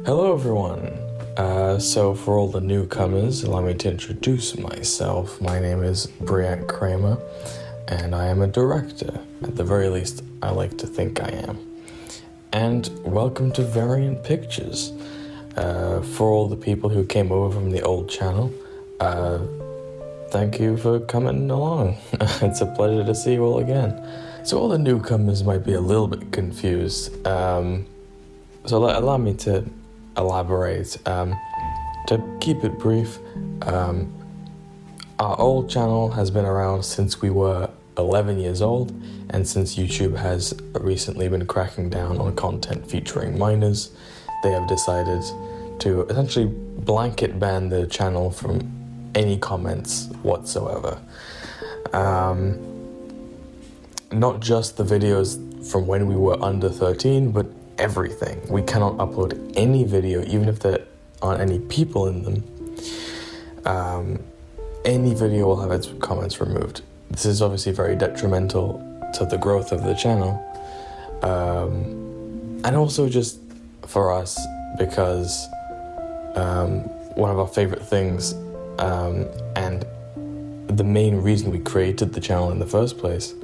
Hello everyone! So for all the newcomers, allow me to introduce myself. My name is VariantPictures, and I am a director. At the very least, I like to think I am. And welcome to VariantPictures. For all the people who came over from the old channel, thank you for coming along. It's a pleasure to see you all again. So all the newcomers might be a little bit confused. So allow me to elaborate. To keep it brief, our old channel has been around since we were 11 years old, and since YouTube has recently been cracking down on content featuring minors, they have decided to essentially blanket ban the channel from any comments whatsoever. Not just the videos from when we were under 13, but everything. We cannot upload any video, even if there aren't any people in them. Any video will have its comments removed. This is obviously very detrimental to the growth of the channel, and also just for us, because one of our favorite things, and the main reason we created the channel in the first place,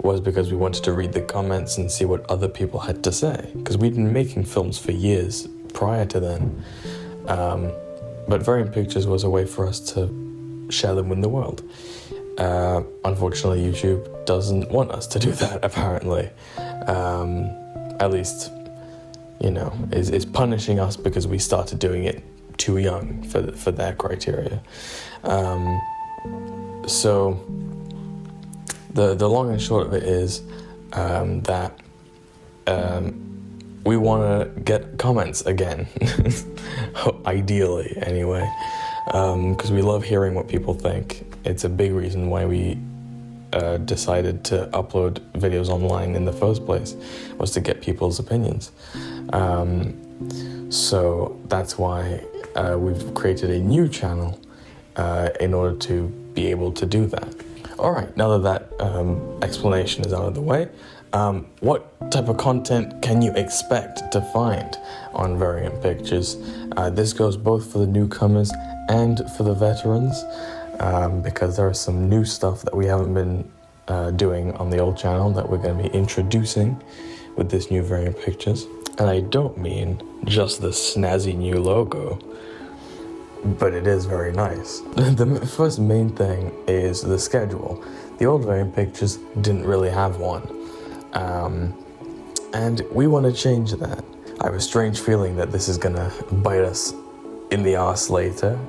was because we wanted to read the comments and see what other people had to say, because we'd been making films for years prior to then, but VariantPictures was a way for us to share them with the world. Unfortunately, YouTube doesn't want us to do that, apparently. At least, is punishing us because we started doing it too young for their criteria. So the long and short of it is that we want to get comments again, ideally anyway, because we love hearing what people think. It's a big reason why we decided to upload videos online in the first place, was to get people's opinions. So that's why we've created a new channel in order to be able to do that. Alright, now that explanation is out of the way, what type of content can you expect to find on VariantPictures? This goes both for the newcomers and for the veterans, because there is some new stuff that we haven't been doing on the old channel that we're going to be introducing with this new VariantPictures. And I don't mean just the snazzy new logo, but it is very nice. The first main thing is the schedule. The old VariantPictures didn't really have one, and we want to change that. I have a strange feeling that this is gonna bite us in the arse later,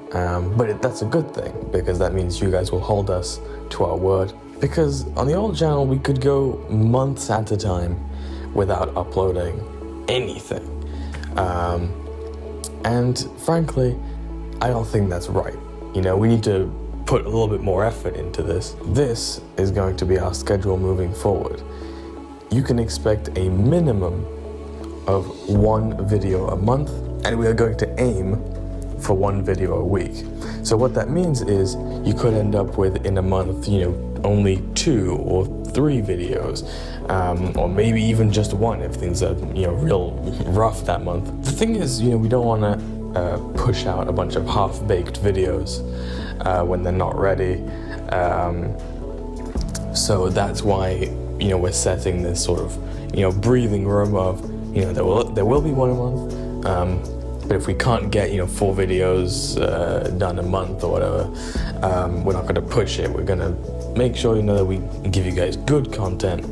but that's a good thing, because that means you guys will hold us to our word. Because on the old channel we could go months at a time without uploading anything, and frankly, I don't think that's right. We need to put a little bit more effort into this. This is going to be our schedule moving forward. You can expect a minimum of one video a month, and we are going to aim for one video a week. So what that means is you could end up with, in a month, only 2 or 3 videos, or maybe even just one if things are, real rough that month. The thing is, we don't want to push out a bunch of half-baked videos when they're not ready. So that's why, we're setting this sort of, breathing room of, there will be one a month, but if we can't get, 4 videos done a month or whatever, we're not going to push it. We're going to make sure, that we give you guys good content,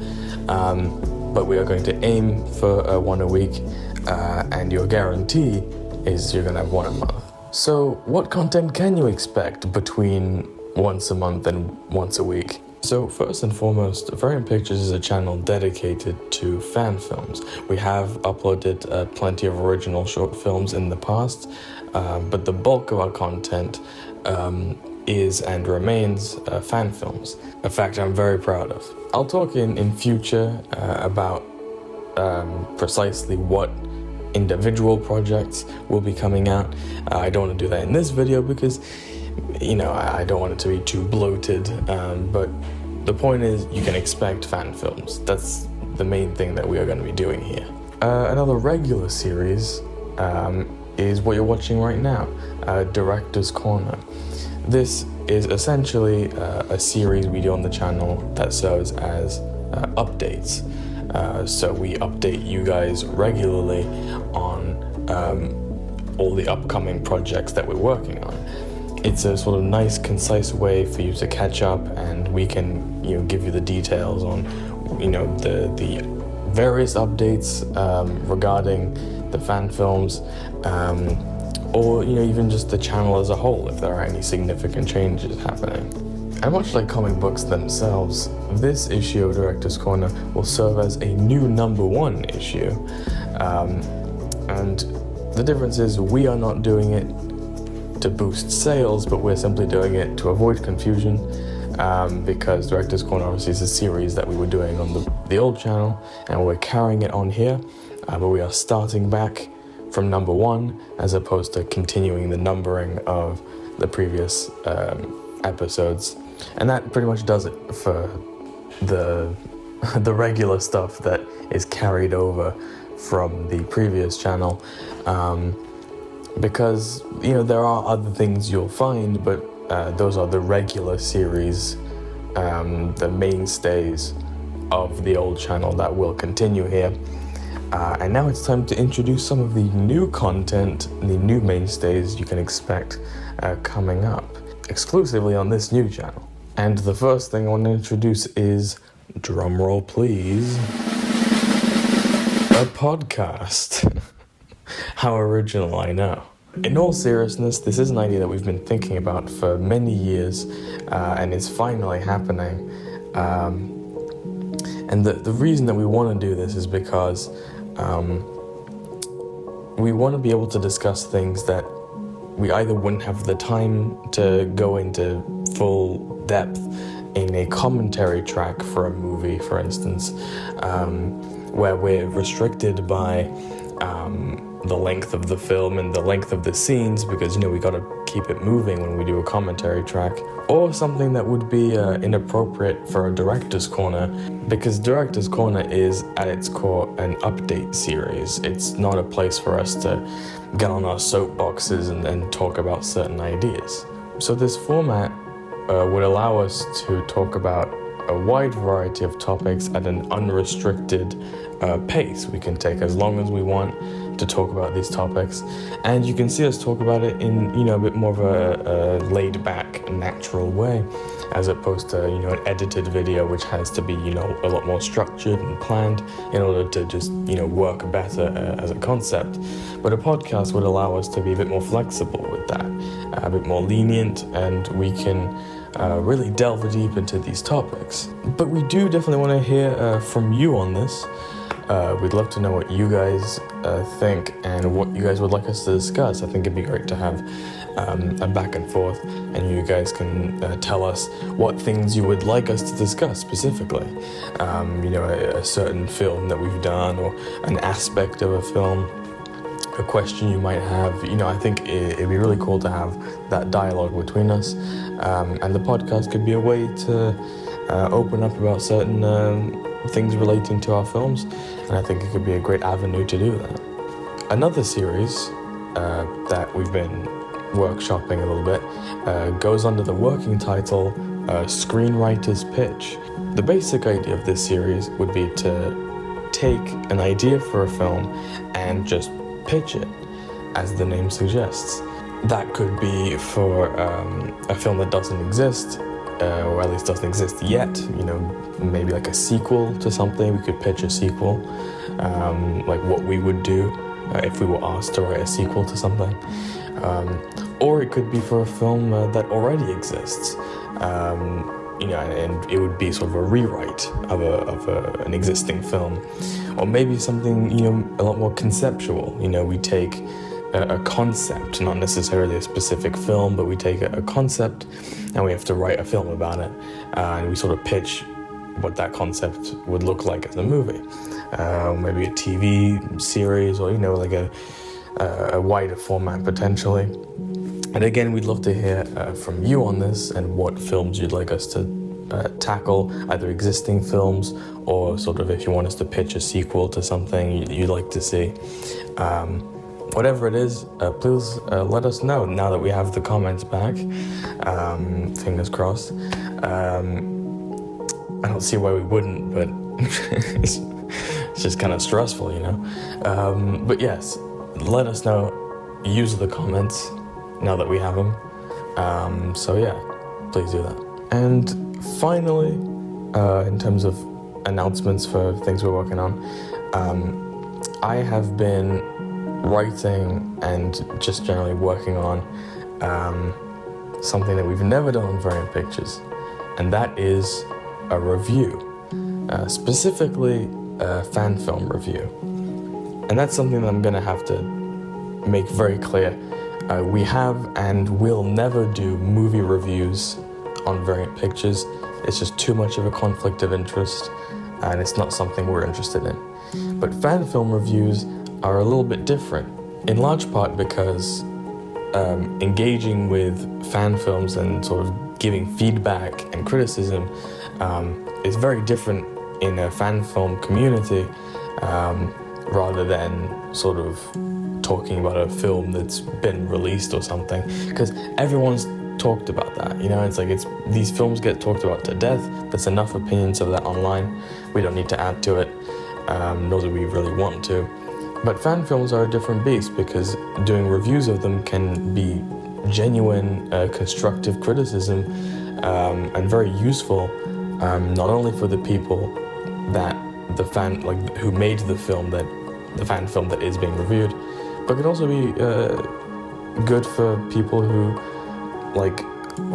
but we are going to aim for one a week, and your guarantee is you're gonna have one a month. So what content can you expect between once a month and once a week? So first and foremost, VariantPictures is a channel dedicated to fan films. We have uploaded plenty of original short films in the past, but the bulk of our content is and remains fan films. A fact I'm very proud of. I'll talk in future about precisely what individual projects will be coming out. I don't want to do that in this video because, I don't want it to be too bloated, but the point is you can expect fan films. That's the main thing that we are going to be doing here. Another regular series is what you're watching right now, Director's Corner. This is essentially a series we do on the channel that serves as updates. So we update you guys regularly on all the upcoming projects that we're working on. It's a sort of nice, concise way for you to catch up, and we can, give you the details on, the various updates regarding the fan films, or even just the channel as a whole if there are any significant changes happening. And much like comic books themselves, this issue of Director's Corner will serve as a new #1 issue, and the difference is we are not doing it to boost sales, but we're simply doing it to avoid confusion, because Director's Corner obviously is a series that we were doing on the old channel, and we're carrying it on here, but we are starting back from #1 as opposed to continuing the numbering of the previous episodes. And that pretty much does it for the regular stuff that is carried over from the previous channel, because there are other things you'll find, but those are the regular series, the mainstays of the old channel that will continue here. And now it's time to introduce some of the new content, the new mainstays you can expect coming up exclusively on this new channel. And the first thing I want to introduce is, drumroll please, a podcast. How original, I know. In all seriousness, this is an idea that we've been thinking about for many years, and it's finally happening. And the reason that we want to do this is because we want to be able to discuss things that we either wouldn't have the time to go into full depth in a commentary track for a movie, for instance, where we're restricted by the length of the film and the length of the scenes, because we got to keep it moving when we do a commentary track, or something that would be inappropriate for a Director's Corner, because Director's Corner is at its core an update series. It's not a place for us to get on our soapboxes and talk about certain ideas. So this format would allow us to talk about a wide variety of topics at an unrestricted pace. We can take as long as we want to talk about these topics, and you can see us talk about it in a bit more of a laid back, natural way, as opposed to an edited video which has to be a lot more structured and planned in order to just work better as a concept. But a podcast would allow us to be a bit more flexible with that, a bit more lenient, and we can really delve deep into these topics. But we do definitely want to hear from you on this. We'd love to know what you guys think and what you guys would like us to discuss. I think it'd be great to have a back and forth, and you guys can tell us what things you would like us to discuss specifically. A certain film that we've done, or an aspect of a film, a question you might have. I think it'd be really cool to have that dialogue between us, and the podcast could be a way to open up about certain things relating to our films, and I think it could be a great avenue to do that. Another series that we've been workshopping a little bit goes under the working title Screenwriter's Pitch. The basic idea of this series would be to take an idea for a film and just pitch it, as the name suggests. That could be for a film that doesn't exist, or at least doesn't exist yet, maybe like a sequel to something. We could pitch a sequel, like what we would do if we were asked to write a sequel to something. Or it could be for a film that already exists, and it would be sort of a rewrite of an existing film. Or maybe something, a lot more conceptual. We take a concept, not necessarily a specific film, but we take a concept and we have to write a film about it, and we sort of pitch what that concept would look like as a movie, maybe a TV series, or like a wider format potentially. And again, we'd love to hear from you on this, and what films you'd like us to tackle, either existing films, or sort of if you want us to pitch a sequel to something you'd like to see. whatever it is, please let us know now that we have the comments back. Fingers crossed. I don't see why we wouldn't, but it's just kind of stressful, you know? But yes, let us know. Use the comments now that we have them. So yeah, please do that. And finally, in terms of announcements for things we're working on, I have been writing and just generally working on something that we've never done on VariantPictures, and that is a review, specifically a fan film review. And that's something that I'm gonna have to make very clear. We have and will never do movie reviews on VariantPictures. It's just too much of a conflict of interest, and it's not something we're interested in. But fan film reviews are a little bit different, in large part because engaging with fan films and sort of giving feedback and criticism is very different in a fan film community rather than sort of talking about a film that's been released or something, because everyone's talked about that, you know. It's like these films get talked about to death. There's enough opinions of that online. We don't need to add to it, nor do we really want to. But fan films are a different beast, because doing reviews of them can be genuine, constructive criticism, and very useful, not only for the people that who made the fan film that is being reviewed, but could also be good for people who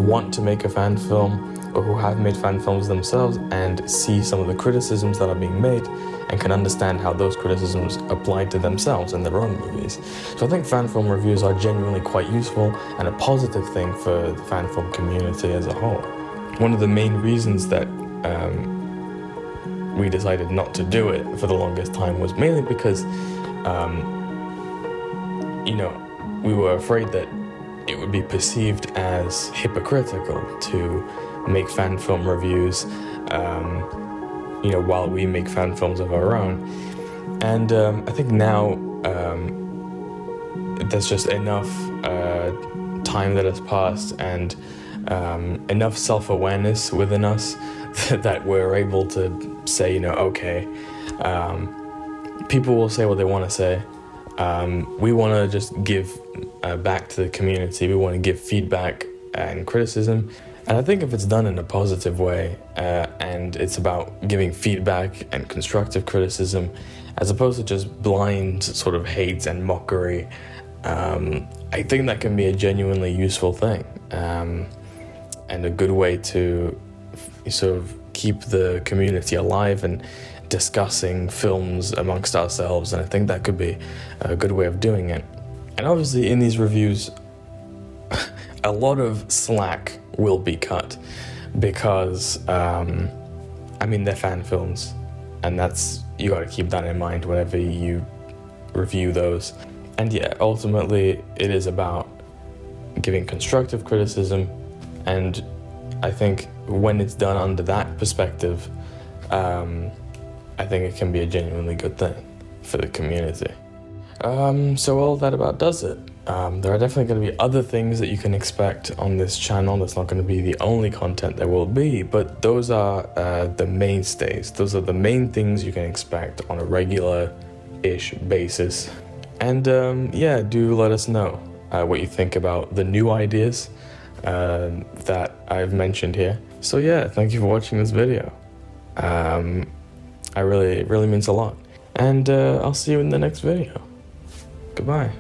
want to make a fan film, or who have made fan films themselves and see some of the criticisms that are being made and can understand how those criticisms apply to themselves in their own movies. So I think fan film reviews are genuinely quite useful and a positive thing for the fan film community as a whole. One of the main reasons that we decided not to do it for the longest time was mainly because we were afraid that it would be perceived as hypocritical to make fan film reviews while we make fan films of our own. And I think now there's just enough time that has passed and enough self-awareness within us that we're able to say, okay, people will say what they want to say. We want to just give back to the community. We want to give feedback and criticism. And I think if it's done in a positive way, and it's about giving feedback and constructive criticism, as opposed to just blind sort of hate and mockery, I think that can be a genuinely useful thing, and a good way to sort of keep the community alive and discussing films amongst ourselves. And I think that could be a good way of doing it. And obviously in these reviews, a lot of slack will be cut because, they're fan films, and you gotta keep that in mind whenever you review those. And yeah, ultimately it is about giving constructive criticism, and I think when it's done under that perspective, I think it can be a genuinely good thing for the community. So all that about does it. There are definitely going to be other things that you can expect on this channel. That's not going to be the only content there will be, but those are the mainstays. Those are the main things you can expect on a regular-ish basis. And do let us know what you think about the new ideas that I've mentioned here. So yeah, thank you for watching this video. It really means a lot. And I'll see you in the next video. Goodbye.